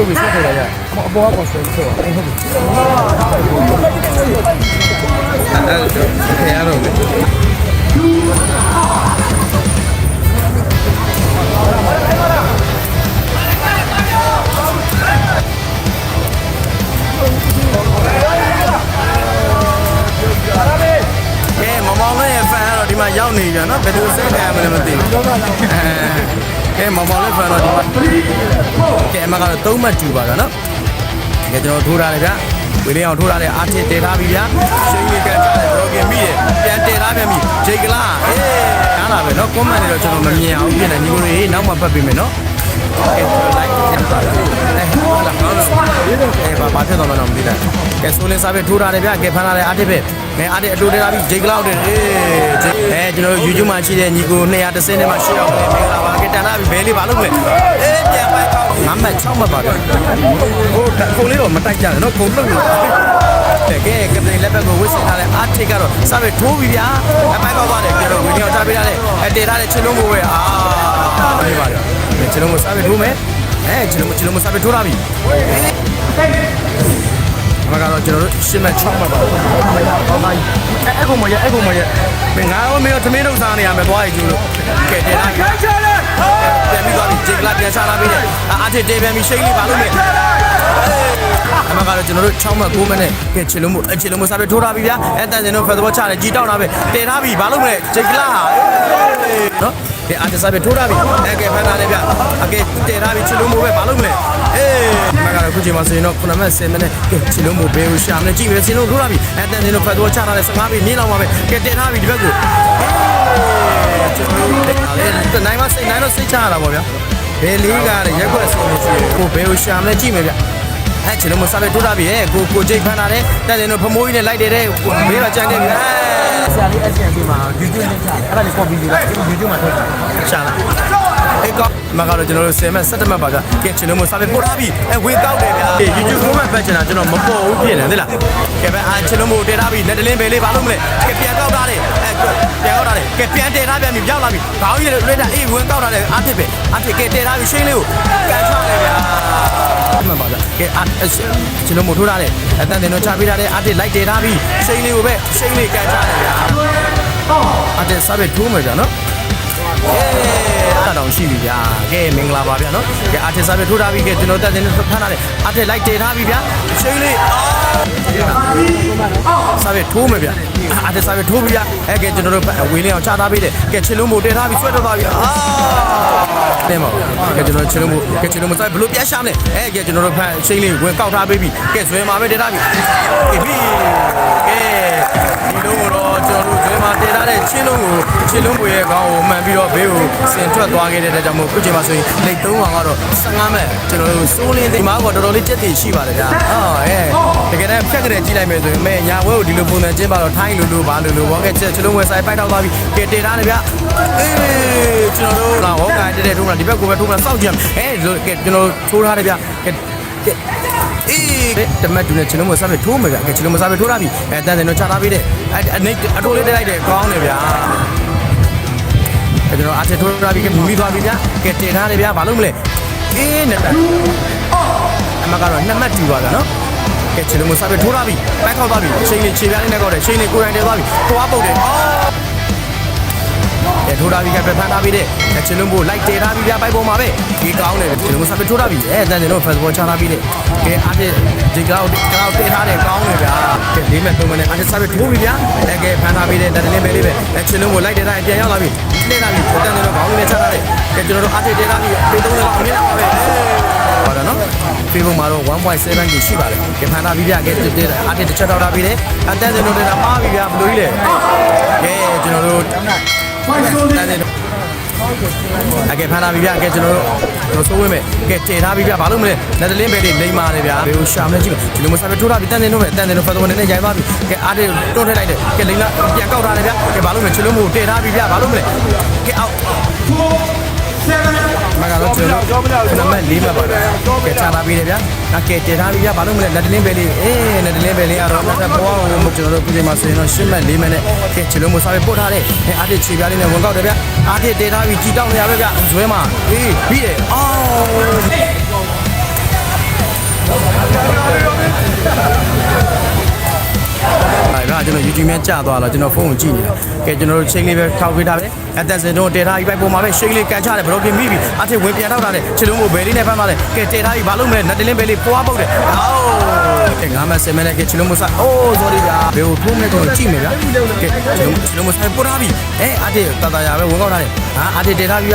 ကိုပြီးဆက်ထားရအပေါ်ကဆွဲဆိုဟုတ်ပြီအဲ့ရတော့မောင်လေးရဲ့ fan ကတော့ဒီမှာရောက်နေပြန်နော်ဘယ်သူစိတ်ခံရမလဲမသိဘူးကဲမောင်လေး fan တော့ဒီမှာကဲအမကတော့3မှတ်တူပါကနော်ကဲကျွန်တော်ထိုးထားတယ်ဗျဝေးလေးအောင်ထိုးထားတယ်အားထစ်တည်ထားပြီဗျရှိန်လေးကန်ကြတယ်ဘောကင်မိရပြန်တည်ထားပြန်ပြီဂျိတ်ကလာအေးနားလာပဲနော် comment တွေတော့ကျွန်တော်မမြင်အောင်ပြင်နေညီကိုတွေနောက်မှပတ်ပေးမယ်နော်ကဲ like ပြန်ပါလားဟုတ်လားဟုတ်လားဘာဖြစ်တော့မလဲမသိတာကဲဆိုလင်းစားပဲထိုးထားတယ်ဗျကဲဖမ်းထားတယ်အားထစ်ပဲကဲအားတဲ့အတူတည်းလာပြီဂျိတ်ကလောက်တယ်အေးကျွန်တော် YouTube မှာရှိတဲ့ညီကို230နဲ့မှ8ရောက်တယ်မင်္ဂလာပါကဲတန်လာပြီဘယ်လေးပါလို့လဲအေးပြန်ပိုက်ကောက်5မှတ်6မှတ်ပါတော့ဟိုခုံလေးတော့မတိုက်ကြနဲ့နော်ခုံလုံးလို့ကဲကပတိလက်ဘက်ကိုဝစ်စင်ထားတဲ့အားထစ်ကတော့စားပဲထိုးပြီဗျာအပိုက်ပေါက်သွားတယ်ကျွန်တော်ဗီဒီယိုထားပေးထားတယ်တည်ထားတဲ့ချင်းလုံးကိုပဲဒီပါတော့ချင်းလုံးကိုစားပဲထိုးမယ်ချင်းလုံးကိုစားပဲထိုးထားပြီမကတော့ကျွန်တော်တို့ရှင်းမဲ့6မှတ်ပါဟုတ်ပါအဲ့ကောင်မရမင်းငါတော့မင်းသမင်းတို့စားနေရမယ်သွားရည်ကျူလို့ကဲတင်လာပြီပြန်ပြီးသွားပြီဂျေကလာပြန်ချလာပြီအားထစ်တေးပြန်ပြီးရှိန်လေးပါလို့မယ်အမကတော့ကျွန်တော်တို့6မှတ်9မှတ်နဲ့ကဲချီလုံးမစားပဲထိုးထားပြီဗျာအဲ့တန်စင်တို့ဖက်သဘောချတယ်ကြီးတောက်တာပဲတင်ထားပြီဘာလို့မလဲဂျေကလာနော်ကဲအားတစားပဲထိုးထားပြီအဲ့ကဲဖန်ထားတယ်ဗျအကဲတင်ထားပြီချီလုံးမပဲဘာလို့မလဲအေးအမကတော့ခုချိန်မှာဆိုရင်တော့9မှတ်10မှတ်နဲ့ကဲချီလုံးမဘယ်ကိုရှာမလဲကြည့်မယ်စင်လုံးထိုးထားပြီအဲ့တန်စင်တို့ဖက်သဘောချထားတယ်15ပြီနင်းလောက်ပါပဲကဲတင်ထားပြီဒီဘက်ကိုနိုင်မစိတ်နိုင်တော့စိတ်ချရတာပေါ့ဗျာဘယ်လေးကားရက်ွက်ဆင်းနေရှိကိုဘယ်ကိုရှာမလဲကြည့်မယ်ဗျအဲ့ချင်လို့မစားပဲထိုးထားပြီကိုကြိတ်ဖမ်းထားတယ်တက်တယ်တော့ဖမိုးကြီးနဲ့လိုက်တယ်တဲ့ဘေးတော့ကြံခဲ့ပြီဆရာလေး SCM မှာ YouTube နဲ့ချတယ်အဲ့ဒါလေး copy ပြီးလိုက် YouTube မှာထုတ်ရှာလာအဲ့ကမကတော့ကျွန်တော်တို့10မှတ်17မှတ်ပါဗျာကဲချင်လို့မစားပဲပို့ထားပြီဝေကောက်တယ်ဗျာ YouTube မှာဖတ်ချင်တာကျွန်တော်မပေါ်ဘူးပြင်တယ်သိလားကဲပဲအားချင်လို့မတည်ထားပြီလက်တလင်းပဲလေးဘာလို့မလဲကဲပြန်ကောက်ထားတယ်ပြန်ကောက်ထားတယ်ကဲပြန်တည်ထားပြန်ပြီရောက်လာပြီခေါင်းကြီးတွေလွှဲတာအေးဝင်ကောက်ထားတယ်အားဖြစ်ပဲအားဖြစ်ကဲတည်ထားပြီရှင်းလေးကိုကန်ချတယ်ဗျာမှန်ပါဗျာကဲအားကျွန်တော်မထိုးထားတယ်အတန်တင်တော့ချပေးထားတယ်အားတစ်လိုက်တည်ထားပြီရှိန်လေးကိုပဲရှိန်လေးကန်ချတယ်ဗျာအားတစ်စားပဲထိုးမယ်ဗျာနော်အဲ့တောင်ရှိပြီဗျာကဲမင်္ဂလာပါဗျာနော်ကဲအားတစ်စားပဲထိုးထားပြီကဲကျွန်တော်တက်တင်ဖမ်းထားတယ်အားတစ်လိုက်တည်ထားပြီဗျာရှိန်လေးစားပဲထိုးမယ်ဗျာအားတစ်စားပဲထိုးပြီဗျာအဲ့ကဲကျွန်တော်တို့ဝေးလေးအောင်ချထားပေးတယ်ကဲချစ်လုံးမို့တည်ထားပြီဆွဲတော့သွားပြီတဲ့မောကဲကျွန်တော်ချစ်လုံးမို့စားဘလို့ပြတ်ရှာမလဲအဲ့ကဲကျွန်တော်တို့ဖမ်းရှိန်လေးဝင်ကောက်ထားပေးပြီကဲဇွဲမှာပဲတည်ထားပြီပြီကဲဒီလုံးတော့ကျွန်တော်တို့ဇွဲမှာတည်ထားတဲ့ချင်းလုံးကိုချစ်လုံးကိုရဲ့ခေါင်းကိုမှန်ပြီးတော့ဘေးကိုဆင်ထွက်သွားခဲ့တဲ့အတွက်ကြောင့်မို့ခုချိန်မှာဆိုရင်လက်3အောင်ကတော့15မှတ်ကျွန်တော်တို့စိုးလင်းသိမ်းမှာတော့တော်တော်လေးကြက်တည်ရှိပါတယ်ဗျာတကယ်တမ်းဖြတ်ကြတဲ့ကြည့်လိုက်မယ်ဆိုရင်မဲညာဝဲကိုဒီလိုပုံစံကျင်းပါတော့ထိုင်းလိုဘာလိုဘောကဲချစ်လုံးဝဲဆိုင်ပိုက်တော့သွားပြီကဲတည်ထားတယ်ဗျာကျွန်တော်တို့လာဟောကိုင်းတဲ့ထုံးတာဒီဘက်ကိုပဲထုံးတာစောင့်ကြည့်ရမယ်ကဲကျွန်တော်ထိုးထားတယ်ဗျာကဲတမတ်တူနဲ့ချင်လုံးမစားပဲထိုးမယ်ဗျာကဲချင်လုံးမစားပဲထိုးထားပြီတန်းစင်တော့ချထားပေးတယ်အတိုးလေးတက်လိုက်တယ်ကောင်းတယ်ဗျာကျွန်တော်အားထထိုးထားပြီကမူမိသွားပြီဗျာကဲတင်ထားတယ်ဗျာဘာလို့မလဲနဲ့အမကတော့2မှတ်တူပါဗျာနော်ကဲချင်လုံးမစားပဲထိုးထားပြီဘက်ခောက်သွားပြီရှိန်လေးခြေပြားလေးနဲ့ကောက်တယ်ရှိန်လေးကိုယ်တိုင်တဲသွားပြီသွားပုတ်တယ်ထိုးထားပြီကပဲဖမ်းထားပြီးတဲ့ချင်လုံးကိုလိုက်တဲထားပြီဗျာပိုက်ပေါ်မှာပဲဒီကောင်းတယ်ချင်လုံးစားပဲထိုးထားပြီတန်းစင်တော့ဖက်စဘောချထားပြီးတဲ့ကဲအားဖြင့်ဒီကောက်တဲထားတယ်ကောင်းတယ်ဗျာကဲ4မှတ်3မှတ်နဲ့အားဖြင့်စားပဲထိုးပြီဗျာကဲဖမ်းထားပြီးတဲ့တန်းစင်ပဲလေးပဲချင်လုံးကိုလိုက်တဲထားရင်ပြန်ရောက်လာပြီလှည့်လာပြီတန်းစင်တော့ခေါင်းလေးနဲ့ချထားတယ်ကဲကျွန်တော်တို့အားဖြင့်တဲထားပြီပေ3လောက်အမြင်လာပါပဲဟုတ်တယ်နော် Facebook မှာတော့ 1.7 ကြီးရှိပါတယ်ကဲဖမ်းထားပြီဗျာကဲတဲအားဖြင့်တစ်ချက်ထောက်ထားပြီးတယ်တန်းစင်တို့တဲတာပါပြီဗျာဘလို့ကြီးလေကဲကျွန်တော်တို့အကဲဖမ်းထားပြီဗျာကဲကျွန်တော်တို့စိုးဝင်းမယ်ကဲတည်ထားပြီဗျာဘာလို့မလဲလက်တလင်းပဲလေးလိမ့်ပါတယ်ဗျာဘယ်ကိုရှာမလဲကြည့်ဒီလိုမစားပဲထိုးထားပြီတန်းတင်တော့မယ်တန်းတင်တော့ဖတ်တော့နည်းနည်းရိုင်းသွားပြီကဲအားတွေတွန်းထည့်လိုက်တယ်ကဲလိမ့်လာပြန်ကောက်ထားတယ်ဗျာကဲဘာလို့မလဲချလုံးမို့တည်ထားပြီဗျာဘာလို့မလဲကဲအောက်မကတော့ကျွန်တော်နံပါတ်4မှာပါကဲချထားပြီးတယ်ဗျာကဲတည်ထားပြီဗျာဘာလို့မလဲလက်တလင်းပဲလေးလက်တလင်းပဲလေးကတော့နောက်ထပ်ပေါ်အောင်ကျွန်တော်တို့ပြည်မှာဆိုရင်တော့10မှတ်4မှတ်နဲ့ကဲချလုံးမို့စားပဲပို့ထားတယ်အားတွေခြေပြားလေးနဲ့ဝင်ကောက်တယ်ဗျာအားတွေတည်ထားပြီကြည်တောင်းနေရပဲဗျာဇွဲမှာပြီးတယ်အော် ဗျာကျွန်တော် YouTube မှာကြာသွားတော့ကျွန်တော်ဖုန်းကိုကြည့်နေတာကဲကျွန်တော်တို့ချိန်လေးပဲထောက်ပေးထားတယ်အသက်စင်တော့တဲထားပြီးပိုက်ပေါ်မှာပဲရှိန်လေးကန်ချတယ်ဘလို့ပြင်မိပြီအထက်ဝင်ပြန်ထောက်ထားတယ်ခြေလုံးကိုဘယ်လေးနဲ့ဖမ်းသွားတယ်ကဲတဲထားပြီးဘာလို့မလဲနတ်တလင်းဘယ်လေးပွားပုတ်တယ်အော်ကဲငါမစင်မဲနဲ့ကဲခြေလုံးမစားအိုး sorry ဗျာဘယ်ကိုထိုးမဲတော့ကြည့်မယ်ဗျာကဲခြေလုံးမစားပို့ထားပြီအထက်တတရာပဲဝင်ကောက်ထားတယ်ဟာအထက်တဲထားပြီး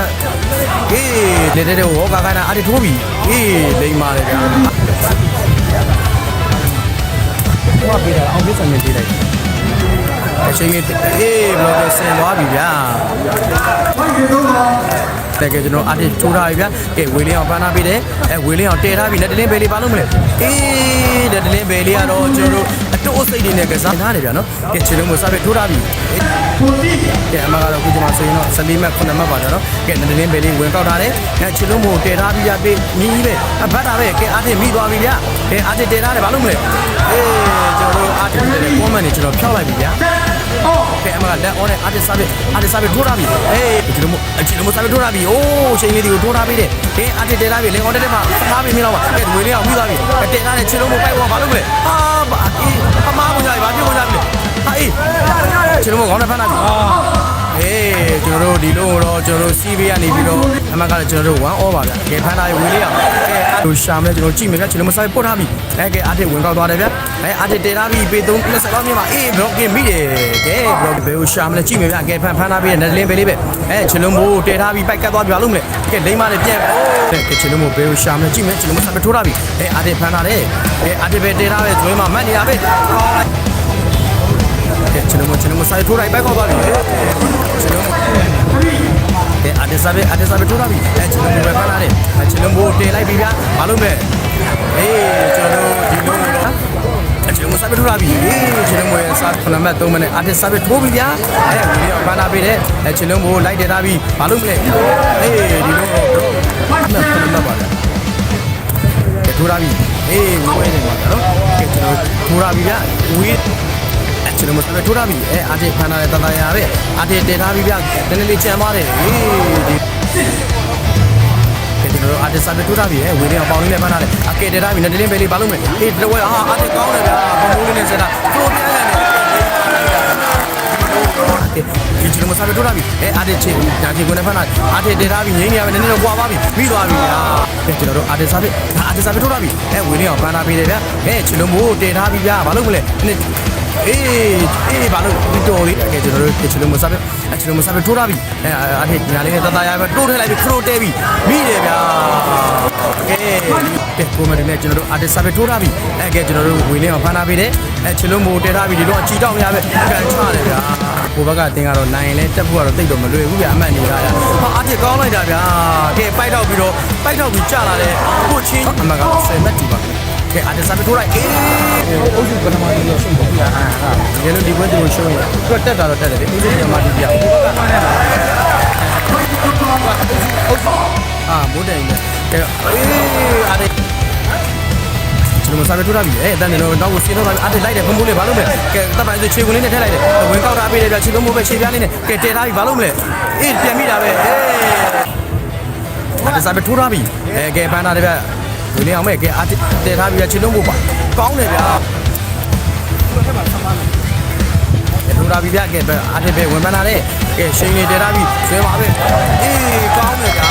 အေးလေတဲ့ဟောကာကနာအထက်ထိုးပြီအေးလိမ့်ပါတယ်ဗျာဟောပေးတာအောင်ပြစံနေသေးလိုက်အချိန်ကြီးအေးဘလော့ကဆင်သွားပြီဗျာတကယ်ကျွန်တော်အတစ်ထိုးထားပြီဗျာကဲဝေလင်းအောင်ပန်းထားပေးတယ်ဝေလင်းအောင်တည်ထားပြီလက်တလင်းဘယ်လေးပါလို့မလဲအေးလက်တလင်းဘယ်လေးကတော့ကျွန်တော်တို့အတိုးအစိတ်တွေနဲ့ကစားထားတယ်ဗျာနော်ကဲခြေလုံးကိုစားပြီးထိုးထားပြီကဲအမကတော့ခုကျွန်မဆိုရင်တော့14မှတ်9မှတ်ပါတော့ကဲလက်တလင်းဘယ်လေးဝင်ကောက်ထားတယ်ခြေလုံးကိုတည်ထားပြီးရပြီမြင်းကြီးပဲဘတ်တာပဲကဲအတစ်မိသွားပြီဗျာကဲအတစ်တည်ထားတယ်ဘာလို့မလဲအေးကျွန်တော်တို့အတစ်တဲ့ comment တွေကျွန်တော်ဖြောက်လိုက်ပြီဗျာကဲအမကလက် on နဲ့ artist service ထိုးထားပြီအေးဒီလိုမျိုးservice ထိုးထားပြီအိုးချိန်လေးတွေကိုထိုးထားပြီတဲ့ကဲ artist တဲထားပြီလင် on တက်မှာထားပြီမင်းတော့ပါကဲဝေလေးအောင်ပြီးသွားပြီတဲထားတဲ့ခြေလုံးကိုပိုက်သွားဘာလို့မလဲဟာဘာအေးအမားဝင်ကြပြီဘာပြောဝင်ကြပြီဟာအေးခြေလုံးကိုခေါင်းနဲ့ဖမ်းထားပြီအေးကျွန်တော်တို့ဒီလုံးတော့ကျွန်တော်တို့စီးပေးရနေပြီးတော့အမကလည်းကျွန်တော်တို့1 over ဗျကဲဖမ်းထားပြီဝေလေးအောင်ကဲအဲ့လိုရှာမယ်ကျွန်တော်ကြည့်မယ်ဗျခြေလုံးမဆိုင်ပို့ထားပြီကဲ artist ဝင်ကောက်သွားတယ်ဗျartist တဲထားပြီပေ3 20လောက်မြင်ပါအေး block ကမိတယ်ကဲ block ဘယ်ကိုရှာမလဲကြည့်မယ်ဗျကဲဖမ်းထားပြီနဲ့လင်းပေးလေးပဲခြေလုံးမိုးတဲထားပြီပိုက်ကတ်သွားပြီဘာလို့မလဲကဲလိမ့်မနဲ့ပြန်ကဲခြေလုံးမိုးဘယ်ကိုရှာမလဲကြည့်မယ်ခြေလုံးမဆက်ထိုးထားပြီartist ဖမ်းထားတယ်artist ပဲတဲထားပဲဇွဲမှာမှတ်နေတာပဲကဲခြေလုံးမိုးဆိုင်ထိုးလိုက်ပိုက်ကောက်သွားပြီခြေလုံးကဲartist ပဲထိုးထားပြီခြေလုံးမိုးပဲဖမ်းထားတယ်ခြေလုံးမိုးတဲလိုက်ပြီဗျဘာလို့မလဲအေးကျွန်တော်တို့ဒီလုံးတော့ခြေလုံးစားပြထိုးလာပြီခြေလုံးမိုးရဲ့စား9မှတ်3မှတ်နဲ့အာတစ်စားပြထိုးပြီဗျာဒီလေးပန်းလာပေးတယ်ခြေလုံးမိုးလိုက်တယ်ထားပြီဘာလို့မလဲအေးဒီလုံးတော့9မှတ်ပါလားထိုးလာပြီအေးဝဲနေမှာနော်ကဲကျွန်တော်ထိုးလာပြီဗျာဝေးခြေလုံးမိုးစားပြထိုးလာပြီအာတစ်ဖန်လာတဲ့တတရာပဲအာတစ်တည်ထားပြီဗျာနည်းနည်းလေးချမ်းပါတယ်အေးကျွန်တော်အာတစ်စာပဲထိုးထားပြီဝေးလေးအောင်ပေါင်းလေးနဲ့ဖမ်းထားတယ်အကဲတည်ထားပြီနဲ့တလင်းပဲလေးဘာလို့မလဲအေးတဝဲအာတစ်ကောင်းတယ်ဗျာဘုံမိုးလေးနဲ့စက်တာထိုးပြရတယ်ဒီကျွန်တော်မစားပဲထိုးထားပြီအာတစ်ချေညာချေကိုနဲ့ဖမ်းထားအာတစ်တည်ထားပြီငိမ့်နေရမယ်နည်းနည်းတော့ကွာပါပြီပြီးသွားပြီဗျာကျွန်တော်တို့အာတစ်စာပဲထိုးထားပြီဝေးလေးအောင်ဖမ်းထားပေးတယ်ဗျာခြေလုံးမိုးတည်ထားပြီဗျာဘာလို့မလဲအေးဘာလို့ဒီတော်လေးကဲကျွန်တော်တို့ခြေလုံးမစားပဲထိုးထားပြီအထက်ညာလေးနဲ့တတရပဲတိုးထည့်လိုက်ပြီခရိုတဲပြီမိတယ်ဗျာကဲကိုမတင်နဲ့ကျွန်တော်တို့အာတစ်စားပဲထိုးထားပြီကဲကျွန်တော်တို့ဝေလင်းအောင်ဖမ်းထားပေးတယ်ခြေလုံးမိုးတဲထားပြီဒီတော့အချီတောက်ရပဲကန်ချတယ်ဗျာကိုဘက်ကတင်ကတော့နိုင်ရင်လည်းတက်ဖို့ကတော့တိတ်တော့မလွယ်ဘူးဗျာအမှတ်နေတာဗျာအာတစ်ကောင်းလိုက်တာဗျာကဲပိုက်တော့ပြီးကြာလာတယ်ကိုချင်းအမှတ်က10မှတ်ကြည့်ပါကဲအာတစ်စားပဲထိုးလိုက်အေးအုပ်စုပထမဆုံးရှုံးပါဗျာဒီလိုဒီဘက်ဒီလိုရှုံးရင်သူကတက်တာတော့တက်တယ်လေအုပ်စုညမာတီပြကိုဘက်ကမိုးတယ်နဲ့ကဲအေးအာတစ်ကျွန်တော်စားပဲထိုးထားပြီတန်းနေတော့တော့ကိုစီးတော့အာတစ်လိုက်တယ်ဘုံမိုးလေးဘာလို့မလဲကဲတပ်ပိုင်းဆိုခြေဝင်လေးနဲ့ထည့်လိုက်တယ်ဝင်ကောက်ထားပေးတယ်ဗျခြေလုံးမိုးပဲခြေပြားလေးနဲ့ကဲတဲထားပြီဘာလို့မလဲအေးပြန်မိတာပဲအာတစ်စားပဲထိုးထားပြီကဲဖမ်းထားတယ်ဗျဒီနေ့အောင်မဲ့ကဲအာတစ်တဲထားပြီခြေလုံးမိုးပါကောင်းတယ်ဗျထိုးထားပြီဗျကဲအာတစ်ပဲဝင်ပန်းလာတယ်ကဲရှိန်လေးတဲထားပြီဆွဲပါပဲအေးကောင်းတယ်ဗျ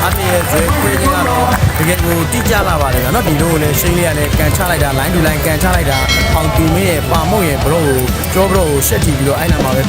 အတည်းရဲ့ဇွဲခွေးချင်းကတော့တကယ်ကိုတိကျလာပါတယ်ဗျာနော်ဒီလိုလည်းရှိန်လေးကလည်းကန်ချလိုက်တာလိုင်းတူလိုင်းကန်ချလိုက်တာအောင်တူမင်းရဲ့ပါမုတ်ရဲ့ဘရော့ကိုကြောဘရော့ကိုရှက်ကြည့်ပြီးတော့အဲ့နာမှာပဲ